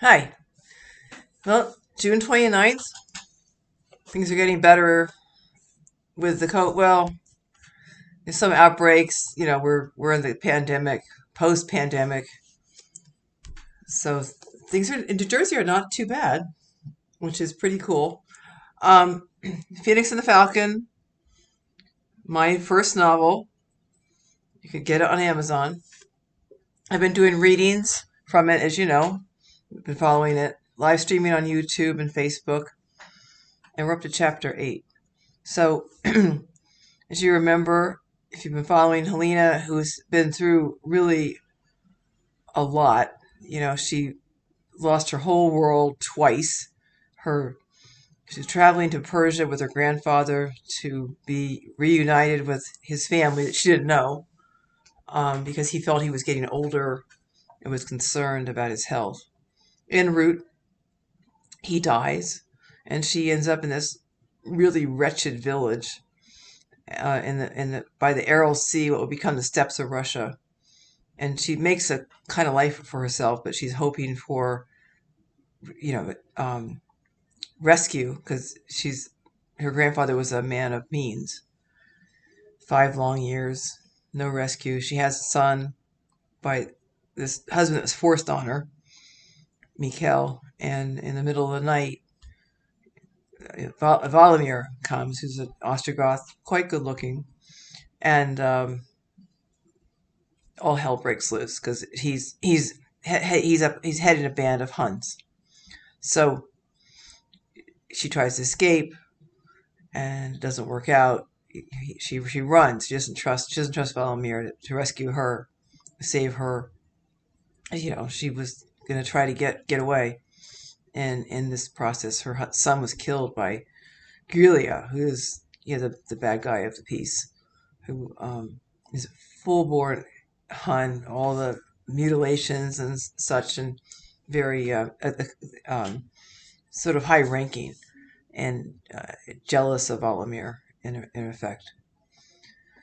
Hi. Well, June 29th, things are getting better with the COVID. Well, there's some outbreaks. We're in the pandemic, post-pandemic. So things are in New Jersey are not too bad, which is pretty cool. Um, Phoenix and the Falcon, my first novel. You could get it on Amazon. I've been doing readings from it, as you know. I've been following it, live streaming on YouTube and Facebook, and we're up to chapter 8. So as you remember, if you've been following Helena, who's been through really a lot, she lost her whole world twice. Her She's traveling to Persia with her grandfather to be reunited with his family that she didn't know, because he felt he was getting older and was concerned about his health. En route, he dies, and she ends up in this really wretched village, by the Aral Sea, what would become the steppes of Russia. And she makes a kind of life for herself, but she's hoping for, you know, um, rescue, because her grandfather was a man of means. 5 long years, no rescue. She has a son by this husband that was forced on her, Mikhail, and in the middle of the night, Valamir comes, who's an Ostrogoth, quite good looking, and all hell breaks loose because he's heading a band of Huns. So she tries to escape, and it doesn't work out. She runs. She doesn't trust Valamir to rescue her, save her. She was going to try to get away, and in this process, her son was killed by Giulia, who is the bad guy of the piece, who is a full born Hun, all the mutilations and such, and very sort of high ranking, and jealous of Valamir in effect.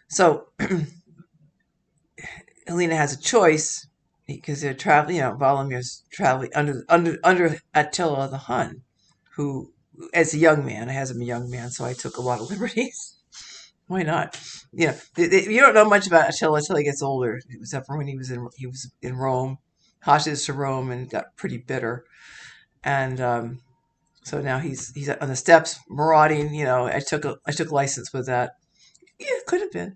So Helena has a choice because they're traveling. Valamir's traveling under Attila the Hun, who, as a young man, I has him a young man, so I took a lot of liberties. Why not? You don't know much about Attila until he gets older, except for when he was in Rome, hostage to Rome, and got pretty bitter. And so now he's on the steps marauding. I took license with that. Yeah, it could have been.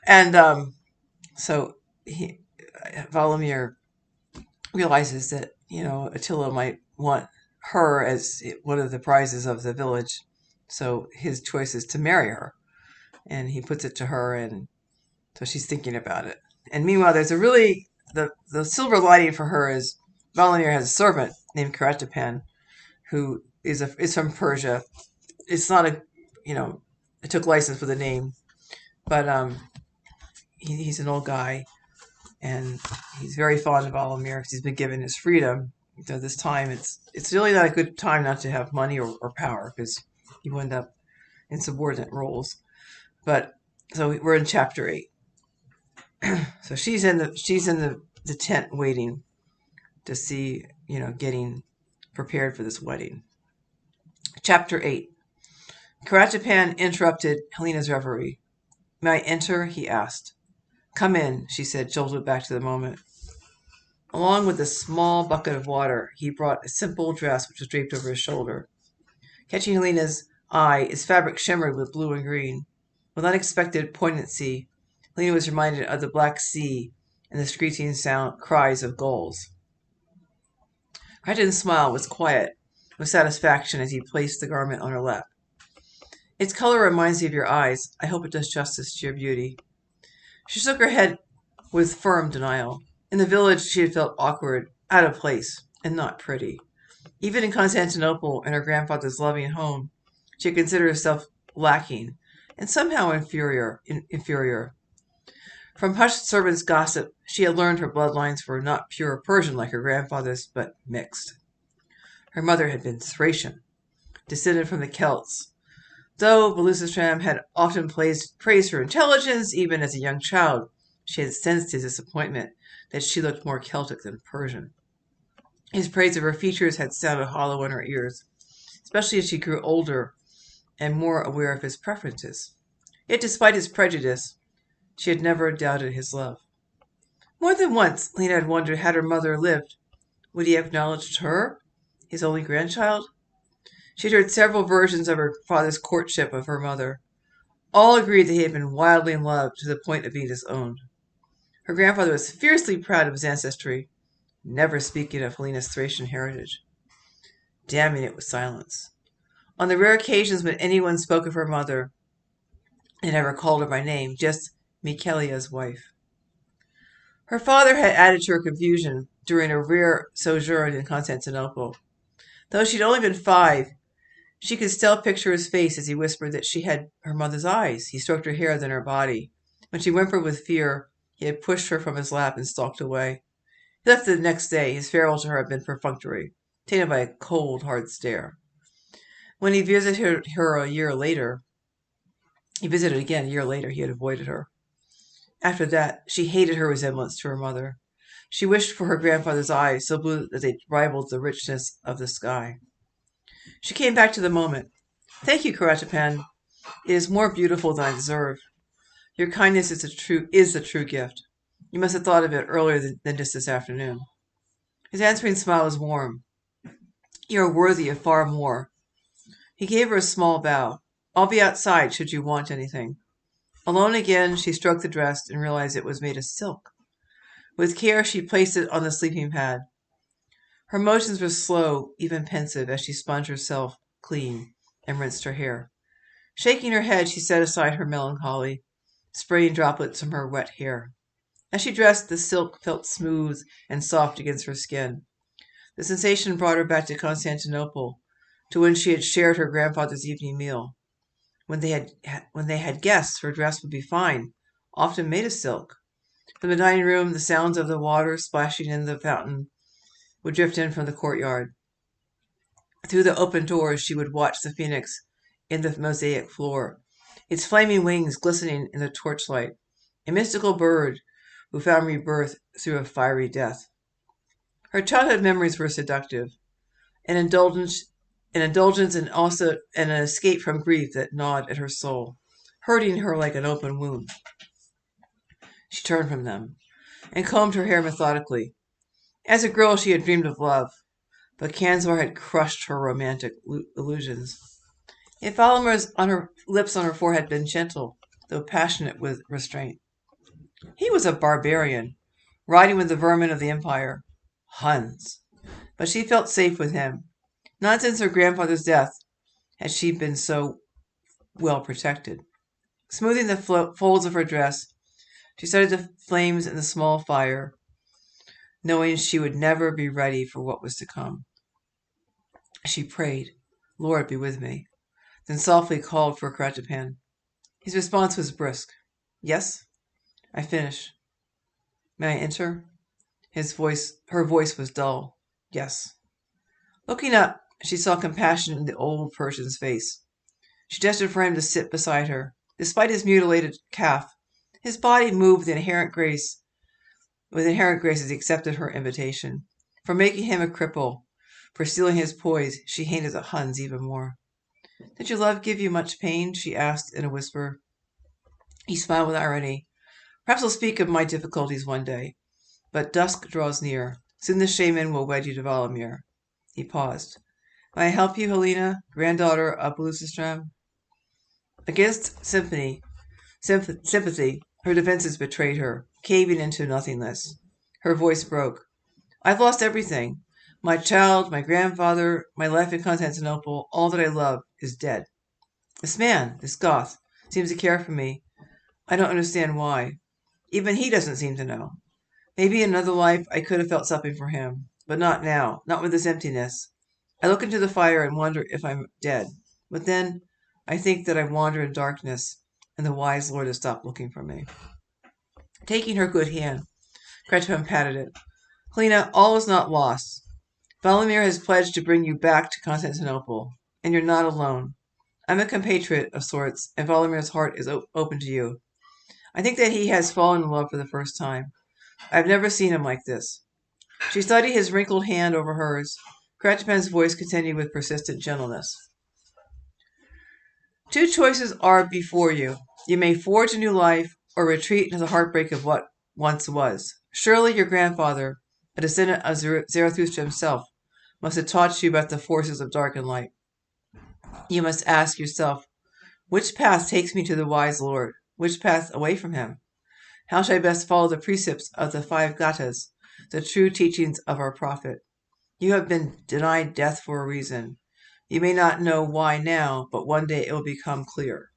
And so he Valamir realizes that Attila might want her as one of the prizes of the village. So his choice is to marry her, and he puts it to her, and so she's thinking about it. And meanwhile, there's a really the silver lining for her is Valamir has a servant named Karatapan, who is from Persia. It's not a I took license with the name, but he's an old guy, and he's very fond of Valamir because he's been given his freedom. So this time, it's really not a good time not to have money or power, because you end up in subordinate roles. But so we're in chapter 8. So she's in the tent waiting to see, getting prepared for this wedding. Chapter 8. Karachapan interrupted Helena's reverie. May I enter? He asked. Come in, she said, jolted back to the moment. Along with a small bucket of water, he brought a simple dress which was draped over his shoulder. Catching Helena's eye, its fabric shimmered with blue and green. With unexpected poignancy, Helena was reminded of the Black Sea and the screeching cries of gulls. Crichton's smile was quiet with satisfaction as he placed the garment on her lap. Its color reminds me of your eyes. I hope it does justice to your beauty. She shook her head with firm denial. In the village, she had felt awkward, out of place, and not pretty. Even in Constantinople, in her grandfather's loving home, she had considered herself lacking and somehow inferior. From hushed servants' gossip, she had learned her bloodlines were not pure Persian like her grandfather's, but mixed. Her mother had been Thracian, descended from the Celts, though Belusistram had often praised her intelligence. Even as a young child, she had sensed his disappointment that she looked more Celtic than Persian. His praise of her features had sounded hollow in her ears, especially as she grew older and more aware of his preferences. Yet, despite his prejudice, she had never doubted his love. More than once, Lena had wondered, had her mother lived, would he have acknowledged her, his only grandchild? She had heard several versions of her father's courtship of her mother. All agreed that he had been wildly in love to the point of being disowned. Her grandfather was fiercely proud of his ancestry, never speaking of Helena's Thracian heritage. Damning it with silence. On the rare occasions when anyone spoke of her mother, they never called her by name, just Michelia's wife. Her father had added to her confusion during a rare sojourn in Constantinople. Though she'd only been 5, she could still picture his face as he whispered that she had her mother's eyes. He stroked her hair, then her body. When she whimpered with fear, he had pushed her from his lap and stalked away. He left the next day. His farewell to her had been perfunctory, tainted by a cold, hard stare. When he visited her a year later, he visited again a year later, he had avoided her. After that, she hated her resemblance to her mother. She wished for her grandfather's eyes, so blue that they rivaled the richness of the sky. She came back to the moment. Thank you, Karatapan. It is more beautiful than I deserve. Your kindness is the true gift. You must have thought of it earlier than just this afternoon. His answering smile was warm. You are worthy of far more. He gave her a small bow. I'll be outside should you want anything. Alone again, she stroked the dress and realized it was made of silk. With care, she placed it on the sleeping pad. Her motions were slow, even pensive, as she sponged herself clean and rinsed her hair. Shaking her head, she set aside her melancholy, spraying droplets from her wet hair. As she dressed, the silk felt smooth and soft against her skin. The sensation brought her back to Constantinople, to when she had shared her grandfather's evening meal. When they had guests, her dress would be fine, often made of silk. From the dining room, the sounds of the water splashing in the fountain would drift in from the courtyard. Through the open doors, she would watch the phoenix in the mosaic floor, its flaming wings glistening in the torchlight, a mystical bird who found rebirth through a fiery death. Her childhood memories were seductive, an indulgence and also an escape from grief that gnawed at her soul, hurting her like an open wound. She turned from them and combed her hair methodically. As a girl, she had dreamed of love, but Kanzor had crushed her romantic illusions. Yet Valamir's lips on her forehead had been gentle, though passionate with restraint. He was a barbarian, riding with the vermin of the empire, Huns. But she felt safe with him. Not since her grandfather's death had she been so well protected. Smoothing the folds of her dress, she studied the flames in the small fire, knowing she would never be ready for what was to come. She prayed, Lord, be with me, then softly called for Karatapan. His response was brisk. Yes? I finish. May I enter? Her voice was dull. Yes. Looking up, she saw compassion in the old Persian's face. She gestured for him to sit beside her. Despite his mutilated calf, his body moved with inherent grace as he accepted her invitation. For making him a cripple, for stealing his poise, she hated the Huns even more. Did your love give you much pain? She asked in a whisper. He smiled with irony. Perhaps I'll speak of my difficulties one day. But dusk draws near. Soon the shaman will wed you to Valamir. He paused. May I help you, Helena, granddaughter of Belusistram? Against sympathy, her defenses betrayed her, caving into nothingness. Her voice broke. I've lost everything. My child, my grandfather, my life in Constantinople, all that I love is dead. This man, this Goth, seems to care for me. I don't understand why. Even he doesn't seem to know. Maybe in another life I could have felt something for him, but not now, not with this emptiness. I look into the fire and wonder if I'm dead. But then I think that I wander in darkness, and the wise Lord has stopped looking for me. Taking her good hand, Kretchen patted it. Helena, all is not lost. Valamir has pledged to bring you back to Constantinople, and you're not alone. I'm a compatriot of sorts, and Valamir's heart is open to you. I think that he has fallen in love for the first time. I've never seen him like this. She studied his wrinkled hand over hers. Cratchit's voice continued with persistent gentleness. Two choices are before you. You may forge a new life or retreat into the heartbreak of what once was. Surely your grandfather, a descendant of Zarathustra himself, must have taught you about the forces of dark and light. You must ask yourself, which path takes me to the wise Lord? Which path away from him? How shall I best follow the precepts of the five gathas, the true teachings of our prophet? You have been denied death for a reason. You may not know why now, but one day it will become clear.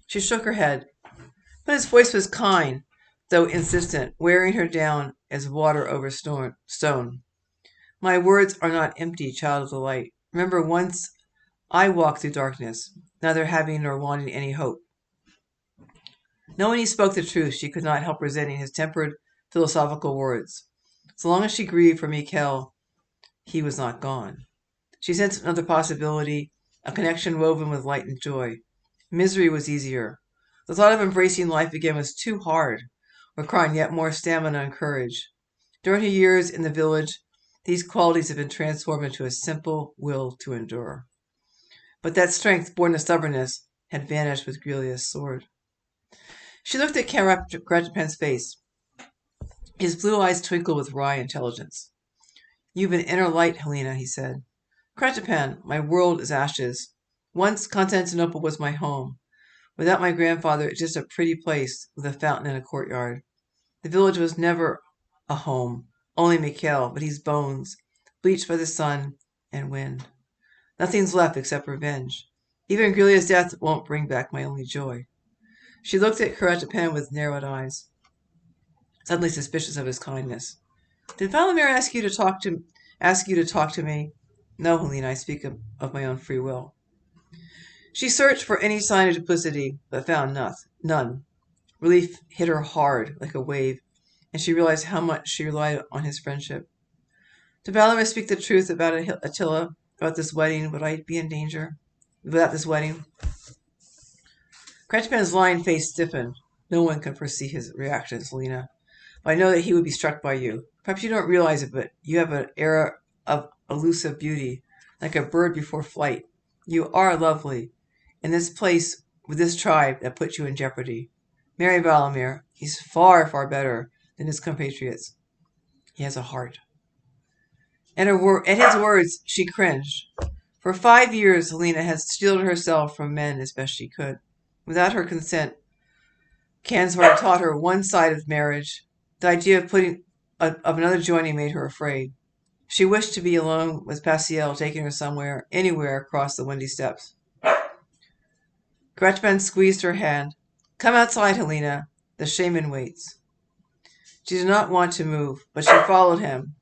She shook her head, but his voice was kind, though insistent, wearing her down as water over stone. My words are not empty, child of the light. Remember, once I walked through darkness, neither having nor wanting any hope. Knowing he spoke the truth, she could not help resenting his tempered, philosophical words. So long as she grieved for Mikhail, he was not gone. She sensed another possibility, a connection woven with light and joy. Misery was easier. The thought of embracing life again was too hard, requiring yet more stamina and courage. During her years in the village, these qualities had been transformed into a simple will to endure. But that strength, born of stubbornness, had vanished with Grelia's sword. She looked at Cratchit's face. His blue eyes twinkled with wry intelligence. You've an inner light, Helena, he said. Cratchit, my world is ashes. Once Constantinople was my home. Without my grandfather, it's just a pretty place with a fountain and a courtyard. The village was never a home, only Mikhail, but he's bones, bleached by the sun and wind. Nothing's left except revenge. Even Grelia's death won't bring back my only joy. She looked at Cratchit with narrowed eyes, suddenly suspicious of his kindness. Did Valamir ask you to talk to me? No, Helena, I speak of my own free will. She searched for any sign of duplicity, but found none. Relief hit her hard, like a wave, and she realized how much she relied on his friendship. Did Valamir speak the truth about Attila, about this wedding? Would I be in danger without this wedding? Cratchit's lined face stiffened. No one can foresee his reactions, Lina. But I know that he would be struck by you. Perhaps you don't realize it, but you have an air of elusive beauty, like a bird before flight. You are lovely. In this place, with this tribe, that puts you in jeopardy. Marry Valamir. He's far, far better than his compatriots. He has a heart. At his words, she cringed. For 5 years, Helena had shielded herself from men as best she could. Without her consent, Cansvar taught her one side of marriage. The idea of another joining made her afraid. She wished to be alone with Pasiel, taking her somewhere, anywhere across the windy steppes. Cratchit squeezed her hand. Come outside, Helena. The shaman waits. She did not want to move, but she followed him.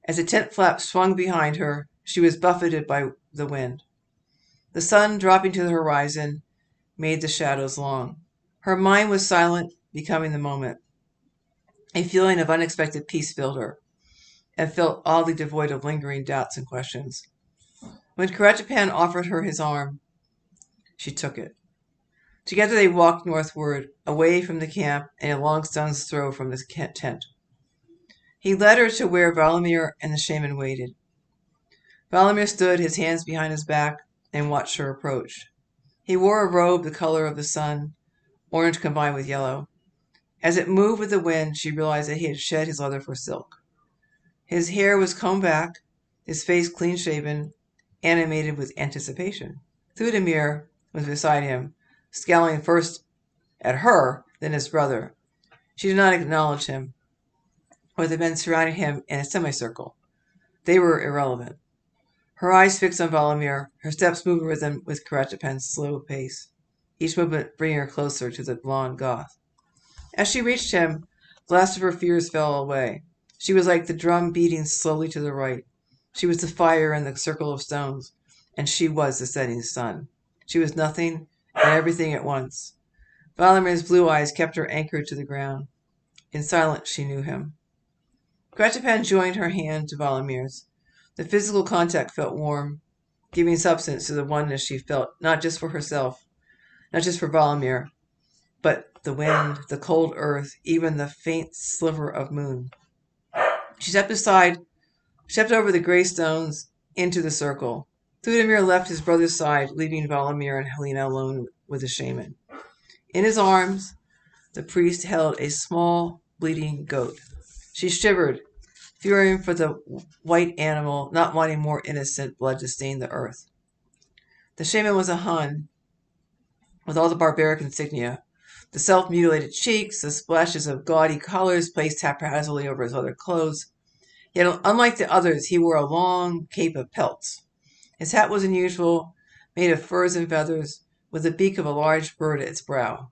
As the tent flap swung behind her, she was buffeted by the wind. The sun, dropping to the horizon, made the shadows long. Her mind was silent, becoming the moment. A feeling of unexpected peace filled her, and felt oddly devoid of lingering doubts and questions. When Cratchit offered her his arm, she took it. Together they walked northward, away from the camp and a long stone's throw from the tent. He led her to where Valamir and the shaman waited. Valamir stood, his hands behind his back, and watched her approach. He wore a robe the color of the sun, orange combined with yellow. As it moved with the wind, she realized that he had shed his leather for silk. His hair was combed back, his face clean-shaven, animated with anticipation. Thudamir was beside him, scowling first at her, then his brother. She did not acknowledge him, or the men surrounding him in a semicircle. They were irrelevant. Her eyes fixed on Valamir, her steps moved with him with Cratchit's slow pace, each movement bringing her closer to the blond Goth. As she reached him, the last of her fears fell away. She was like the drum beating slowly to the right. She was the fire in the circle of stones, and she was the setting sun. She was nothing and everything at once. Valamir's blue eyes kept her anchored to the ground. In silence she knew him. Cratchit joined her hand to Valamir's. The physical contact felt warm, giving substance to the oneness she felt, not just for herself, not just for Valamir, but the wind, the cold earth, even the faint sliver of moon. She stepped over the gray stones into the circle. Thudamir left his brother's side, leaving Valamir and Helena alone with the shaman. In his arms, the priest held a small, bleeding goat. She shivered, fearing for the white animal, not wanting more innocent blood to stain the earth. The shaman was a Hun, with all the barbaric insignia. The self-mutilated cheeks, the splashes of gaudy colors placed haphazardly over his other clothes. Yet, unlike the others, he wore a long cape of pelts. His hat was unusual, made of furs and feathers, with the beak of a large bird at its brow.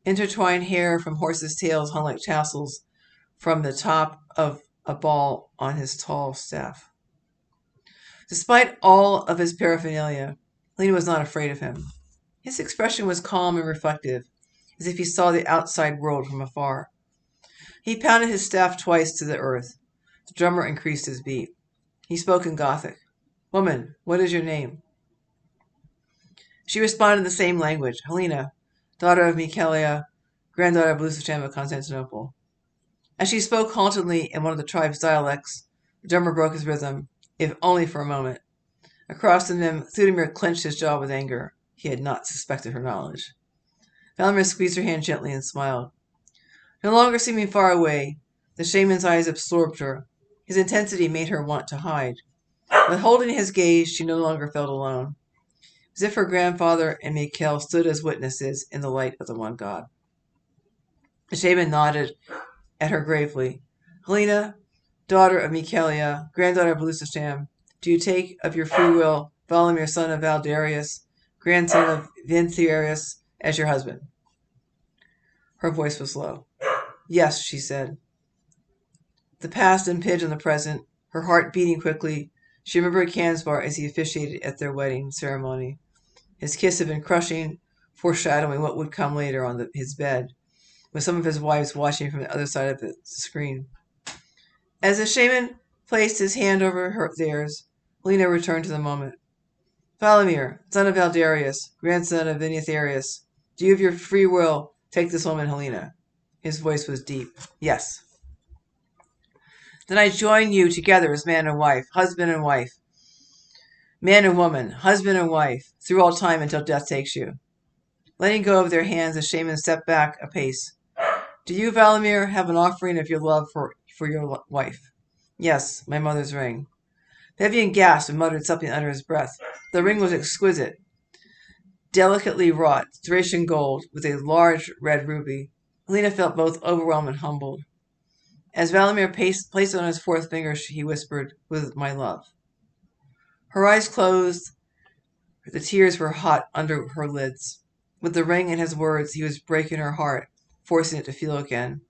Intertwined hair from horses' tails hung like tassels from the top of a ball on his tall staff. Despite all of his paraphernalia, Lina was not afraid of him. His expression was calm and reflective, as if he saw the outside world from afar. He pounded his staff twice to the earth. The drummer increased his beat. He spoke in Gothic. "Woman, what is your name?" She responded in the same language. "Helena, daughter of Michaelia, granddaughter of Lucifer of Constantinople." As she spoke hauntedly in one of the tribe's dialects, the drummer broke his rhythm, if only for a moment. Across from them, Thudamir clenched his jaw with anger. He had not suspected her knowledge. Valamir squeezed her hand gently and smiled. No longer seeming far away, the shaman's eyes absorbed her. His intensity made her want to hide. But holding his gaze, she no longer felt alone, as if her grandfather and Mikhail stood as witnesses in the light of the one God. The shaman nodded at her gravely. "Helena, daughter of Michaelia, granddaughter of Lucifer, do you take of your free will Valamir, son of Valdarius, grandson of Vintherius, as your husband?" Her voice was low. "Yes," she said. The past impinged on the present, her heart beating quickly. She remembered Cansbar as he officiated at their wedding ceremony. His kiss had been crushing, foreshadowing what would come later on his bed, with some of his wives watching from the other side of the screen. As the shaman placed his hand over theirs, Lina returned to the moment. "Valamir, son of Valdarius, grandson of Vinitharius, do you of your free will take this woman, Helena?" His voice was deep. "Yes." "Then I join you together as man and wife, husband and wife, man and woman, husband and wife, through all time until death takes you." Letting go of their hands, the shaman stepped back a pace. "Do you, Valamir, have an offering of your love for your wife?" "Yes, my mother's ring." Vivian gasped and muttered something under his breath. The ring was exquisite, delicately wrought, Thracian gold, with a large red ruby. Helena felt both overwhelmed and humbled. As Valamir placed it on his fourth finger, he whispered, "With my love." Her eyes closed. The tears were hot under her lids. With the ring and his words, he was breaking her heart, forcing it to feel again.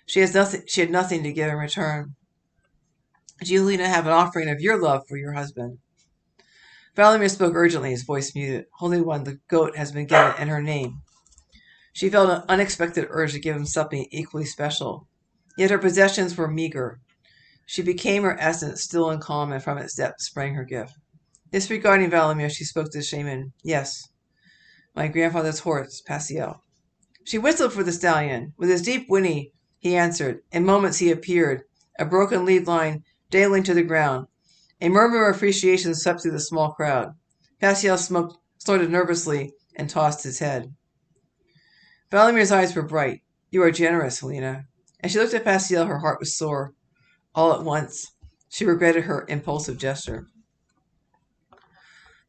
She had nothing to give in return. "Do you, Lina, have an offering of your love for your husband?" Valamir spoke urgently, his voice muted. "Holy One, the goat has been given in her name." She felt an unexpected urge to give him something equally special. Yet her possessions were meager. She became her essence, still and calm, and from its depths sprang her gift. Disregarding Valamir, she spoke to the shaman. "Yes, my grandfather's horse, Pasiel." She whistled for the stallion. With his deep whinny, he answered. In moments he appeared, a broken lead line dangling to the ground. A murmur of appreciation swept through the small crowd. Pasiel snorted nervously and tossed his head. Valamir's eyes were bright. "You are generous, Helena." As she looked at Pasiel, her heart was sore. All at once, she regretted her impulsive gesture.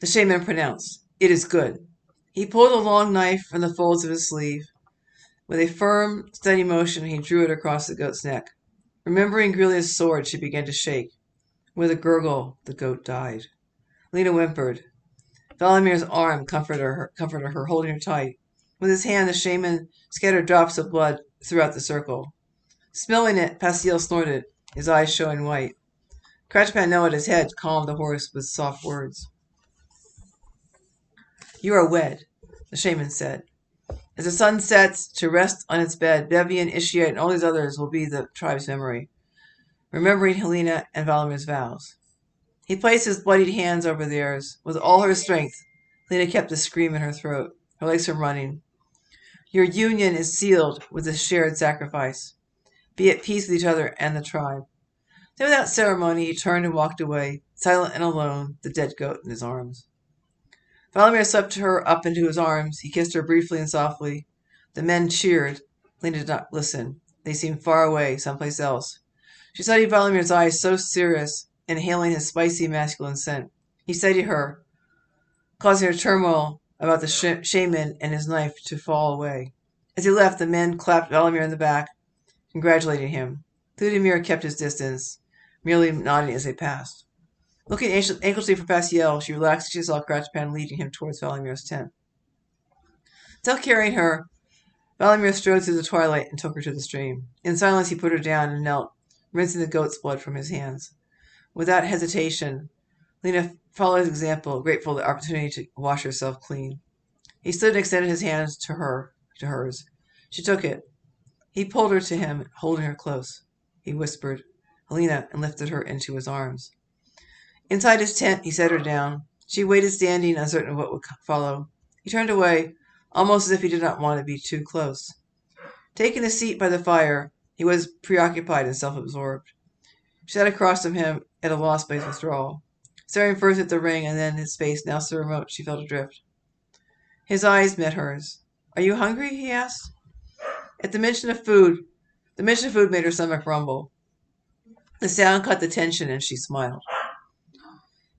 The shaman pronounced, "It is good." He pulled a long knife from the folds of his sleeve. With a firm, steady motion, he drew it across the goat's neck. Remembering Grilia's sword, she began to shake. With a gurgle, the goat died. Lina whimpered. Valamir's arm comforted her, holding her tight. With his hand, the shaman scattered drops of blood throughout the circle. Smelling it, Pasiel snorted, his eyes showing white. Cratchpan at his head calmed the horse with soft words. "You are wed," the shaman said. "As the sun sets to rest on its bed, Bevian, Ishiate, and all these others will be the tribe's memory, remembering Helena and Valamir's vows." He placed his bloodied hands over theirs. With all her strength, Lina kept a scream in her throat, her legs from running. "Your union is sealed with this shared sacrifice. Be at peace with each other and the tribe." Then without ceremony he turned and walked away, silent and alone, the dead goat in his arms. Valamir swept her up into his arms. He kissed her briefly and softly. The men cheered. Lina did not listen. They seemed far away, someplace else. She studied Valamir's eyes, so serious, inhaling his spicy masculine scent. He steadied her, causing her turmoil about the shaman and his knife to fall away. As he left, the men clapped Valamir in the back, congratulating him. Ludimir kept his distance, merely nodding as they passed. Looking anxiously for Pasiel, she relaxed as she saw Cratchpan leading him towards Valamir's tent. Still carrying her, Valamir strode through the twilight and took her to the stream. In silence he put her down and knelt, rinsing the goat's blood from his hands. Without hesitation, Lina followed his example, grateful for the opportunity to wash herself clean. He stood and extended his hands to hers. She took it. He pulled her to him, holding her close. He whispered, "Helena," and lifted her into his arms. Inside his tent, he set her down. She waited standing, uncertain of what would follow. He turned away, almost as if he did not want to be too close. Taking a seat by the fire, he was preoccupied and self-absorbed. She sat across from him at a loss by his withdrawal, staring first at the ring and then his face now so remote she felt adrift. His eyes met hers. "Are you hungry?" he asked. At the mention of food made her stomach rumble. The sound cut the tension and she smiled.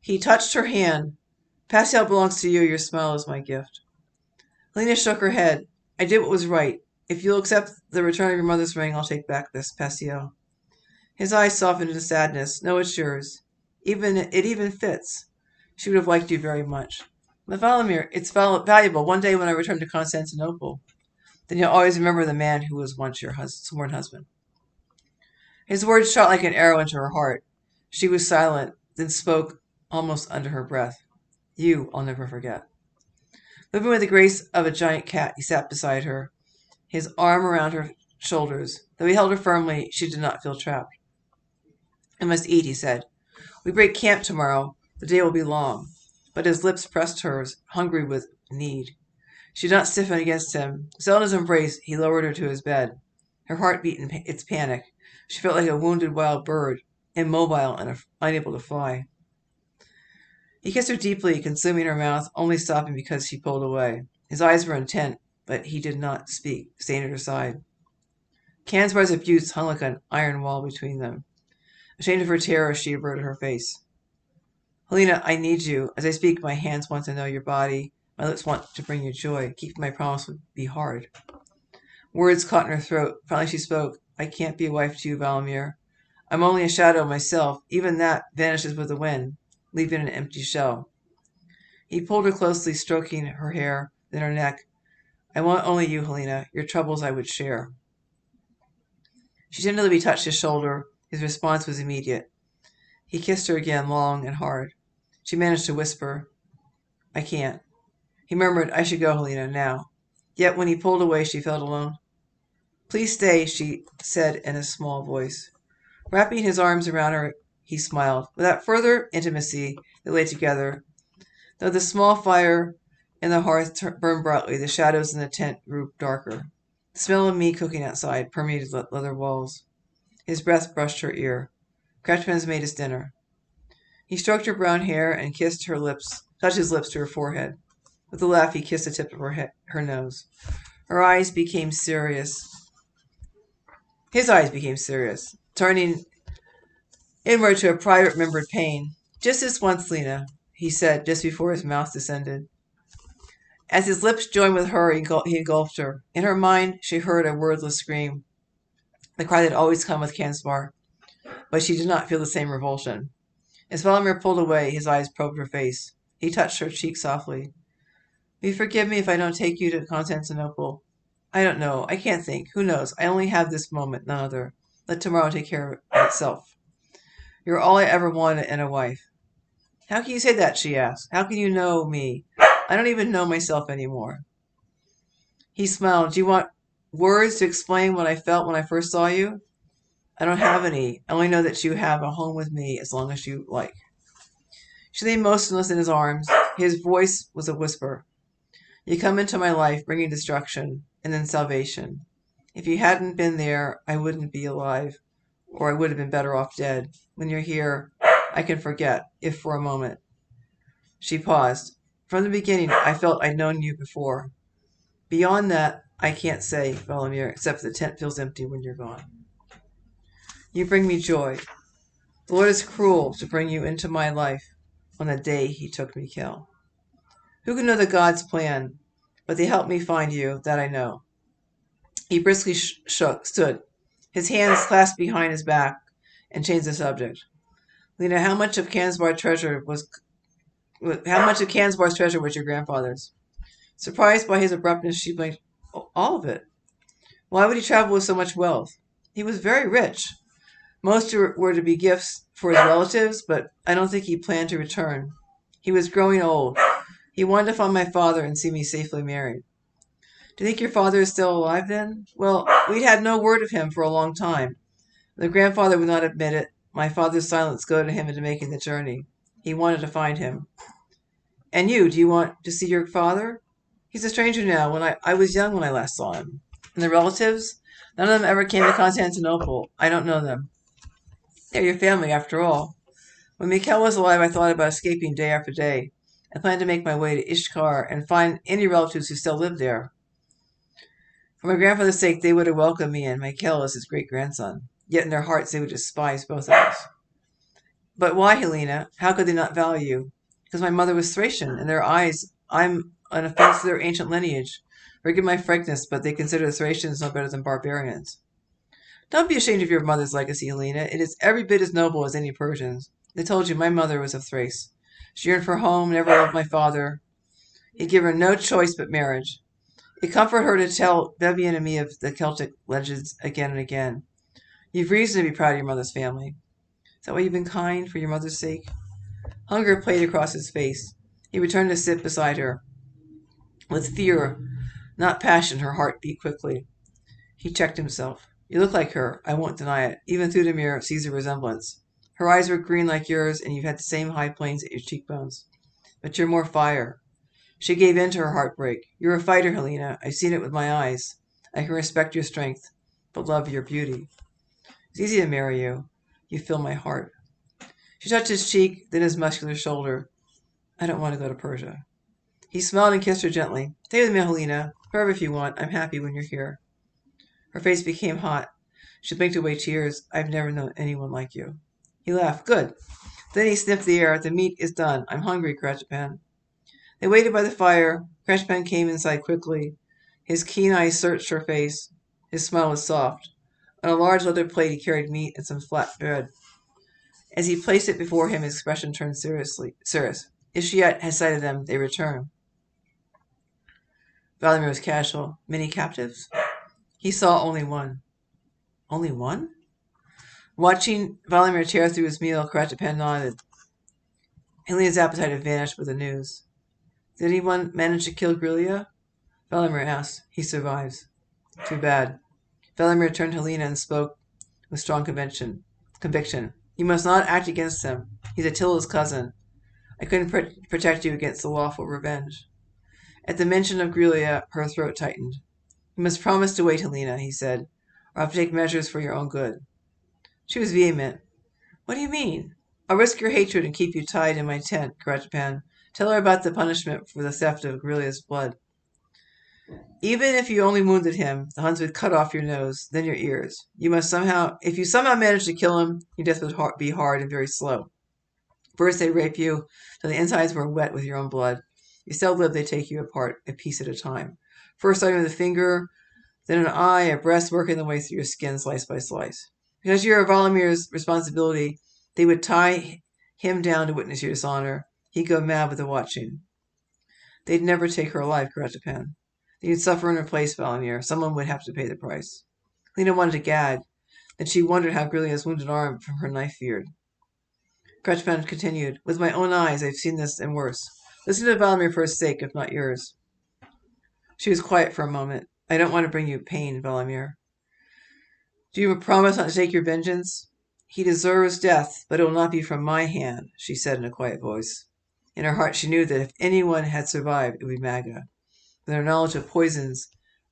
He touched her hand. "Pasiel belongs to you. Your smile is my gift." Lina shook her head. "I did what was right. If you'll accept the return of your mother's ring, I'll take back this Pasiel." His eyes softened into sadness. "No, it's yours. It even fits. She would have liked you very much. But Valamir, it's valuable. One day when I return to Constantinople, then you'll always remember the man who was once your sworn husband." His words shot like an arrow into her heart. She was silent, then spoke almost under her breath. "You, I'll never forget." Moving with the grace of a giant cat, he sat beside her, his arm around her shoulders. Though he held her firmly, she did not feel trapped. "I must eat," he said. "We break camp tomorrow. The day will be long." But his lips pressed hers, hungry with need. She did not stiffen against him. Still in his embrace, he lowered her to his bed. Her heart beat in its panic. She felt like a wounded wild bird, immobile and unable to fly. He kissed her deeply, consuming her mouth, only stopping because she pulled away. His eyes were intent, but he did not speak, staying at her side. Cansbar's abuse hung like an iron wall between them. Ashamed of her terror, she averted her face. "Helena, I need you. As I speak, my hands want to know your body. My lips want to bring you joy. Keeping my promise would be hard." Words caught in her throat. Finally she spoke. "I can't be a wife to you, Valamir. I'm only a shadow of myself. Even that vanishes with the wind, leaving an empty shell." He pulled her closely, stroking her hair, then her neck. "I want only you, Helena. Your troubles I would share." She tenderly touched his shoulder. His response was immediate. He kissed her again, long and hard. She managed to whisper, "I can't." He murmured, "I should go, Helena, now." Yet when he pulled away, she felt alone. "Please stay," she said in a small voice. Wrapping his arms around her, he smiled. Without further intimacy, they lay together. Though the small fire in the hearth burned brightly, the shadows in the tent grew darker. The smell of meat cooking outside permeated the leather walls. His breath brushed her ear. Cratchman's made his dinner. He stroked her brown hair and touched his lips to her forehead. With a laugh, he kissed the tip of her nose. Her eyes became serious. His eyes became serious, turning inward to a private remembered pain. "Just this once, Lina," he said, just before his mouth descended. As his lips joined with her, he engulfed her. In her mind, she heard a wordless scream, the cry that always come with Cansbar, but she did not feel the same revulsion. As Valamir pulled away, his eyes probed her face. He touched her cheek softly. "Will you forgive me if I don't take you to Constantinople?" "I don't know. I can't think. Who knows? I only have this moment, none other. Let tomorrow take care of itself. You're all I ever wanted in a wife." "How can you say that?" she asked. "How can you know me? I don't even know myself anymore." He smiled. "Do you want words to explain what I felt when I first saw you?" "I don't have any. I only know that you have a home with me as long as you like." She lay motionless in his arms. His voice was a whisper. "You come into my life bringing destruction and then salvation. If you hadn't been there, I wouldn't be alive, or I would have been better off dead. When you're here, I can forget, if for a moment. She paused. From the beginning, I felt I'd known you before. Beyond that, I can't say, Valamir, except the tent feels empty when you're gone. You bring me joy. The Lord is cruel to bring you into my life on the day he took me kill. Who can know the God's plan? But they helped me find you, that I know. He briskly stood, his hands clasped behind his back, and changed the subject. Lina, how much of Cansbar's treasure was your grandfather's? Surprised by his abruptness, she blinked. "Oh, all of it. Why would he travel with so much wealth? He was very rich. Most were to be gifts for his relatives, but I don't think he planned to return. He was growing old. He wanted to find my father and see me safely married. Do you think your father is still alive then? Well, we'd had no word of him for a long time. The grandfather would not admit it. My father's silence goaded him into making the journey. He wanted to find him. And you, do you want to see your father? He's a stranger now. I was young when I last saw him. And the relatives? None of them ever came to Constantinople. I don't know them. They're your family, after all. When Mikhail was alive, I thought about escaping day after day. I planned to make my way to Ishkar and find any relatives who still lived there. For my grandfather's sake, they would have welcomed me, and Mikhail as his great-grandson. Yet in their hearts, they would despise both of us. But why, Helena? How could they not value you? Because my mother was Thracian. In their eyes, I'm an offense to their ancient lineage. Forgive my frankness, but they consider the Thracians no better than barbarians. Don't be ashamed of your mother's legacy, Helena. It is every bit as noble as any Persian's. I told you, my mother was of Thrace. She yearned for home, never loved my father. He'd give her no choice but marriage. It comforted her to tell Bevian and me of the Celtic legends again and again. You've reason to be proud of your mother's family. Is that why you've been kind, for your mother's sake? Hunger played across his face. He returned to sit beside her. With fear, not passion, her heart beat quickly. He checked himself. You look like her. I won't deny it. Even through the mirror sees a resemblance. Her eyes were green like yours, and you've had the same high planes at your cheekbones. But you're more fire. She gave in to her heartbreak. You're a fighter, Helena. I've seen it with my eyes. I can respect your strength, but love your beauty. It's easy to marry you. You fill my heart. She touched his cheek, then his muscular shoulder. I don't want to go to Persia. He smiled and kissed her gently. Stay with me, Helena. Forever if you want. I'm happy when you're here. Her face became hot. She blinked away tears. I've never known anyone like you. He laughed. Good. Then he sniffed the air. The meat is done. I'm hungry, Cratchipan. They waited by the fire. Cratchipan came inside quickly. His keen eyes searched her face. His smile was soft. On a large leather plate he carried meat and some flat bread. As he placed it before him, his expression turned serious. Ishiat had sighted them. They returned. Valamir was casual. Many captives? He saw only one. Only one? Watching Valamir tear through his meal, Cratchipan nodded. Helena's appetite had vanished with the news. Did anyone manage to kill Grilia? Valamir asked. He survives. Too bad. Valamir turned to Lina and spoke with strong conviction. You must not act against him. He's Attila's cousin. I couldn't protect you against the lawful revenge. At the mention of Grilia, her throat tightened. You must promise to wait, Helena, he said, or I'll have to take measures for your own good. She was vehement. What do you mean? I'll risk your hatred and keep you tied in my tent, Cratchipan. Tell her about the punishment for the theft of Grilia's blood. Even if you only wounded him, the Huns would cut off your nose, then your ears. If you somehow managed to kill him, your death would be hard and very slow. First, they'd rape you till the insides were wet with your own blood. If you still lived, they'd take you apart, a piece at a time. First, starting with a finger, then an eye, a breast, working their way through your skin, slice by slice. Because you're Valamir's responsibility, they would tie him down to witness your dishonor. He'd go mad with the watching. They'd never take her alive, Cratchipan. You'd suffer in her place, Valamir. Someone would have to pay the price. Lina wanted to gag. Then she wondered how Grilia's wounded arm from her knife veered. Cratchipan continued. With my own eyes, I've seen this and worse. Listen to Valamir for his sake, if not yours. She was quiet for a moment. I don't want to bring you pain, Valamir. Do you promise not to take your vengeance? He deserves death, but it will not be from my hand, she said in a quiet voice. In her heart, she knew that if anyone had survived, it would be Maga. With her knowledge of poisons,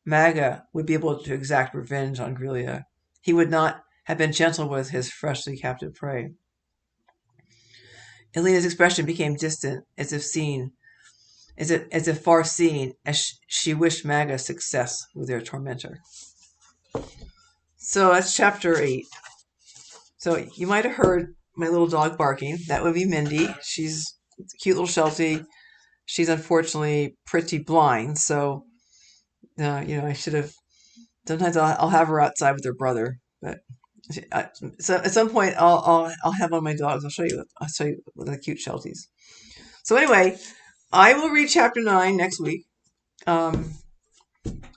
Maga would be able to exact revenge on Grilia. He would not have been gentle with his freshly captured prey. Helena's expression became distant, as if far seeing, as she wished Maga success with their tormentor. So that's chapter 8. So you might have heard my little dog barking. That would be Mindy. She's a cute little Sheltie. She's unfortunately pretty blind, so I should have. Sometimes I'll have her outside with her brother, but so at some point I'll have one of my dogs. I'll show you the cute Shelties. So anyway, I will read chapter 9 next week. Um,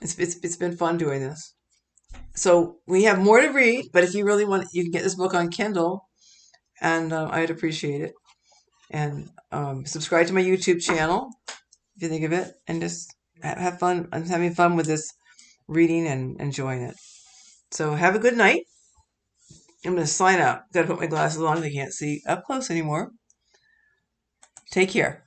it's been fun doing this. So we have more to read, but if you really want, you can get this book on Kindle, and I'd appreciate it. And subscribe to my YouTube channel if you think of it, and just have fun. I'm having fun with this reading and enjoying it. So have a good night. I'm going to sign out. Got to put my glasses on. I can't see up close anymore. Take care.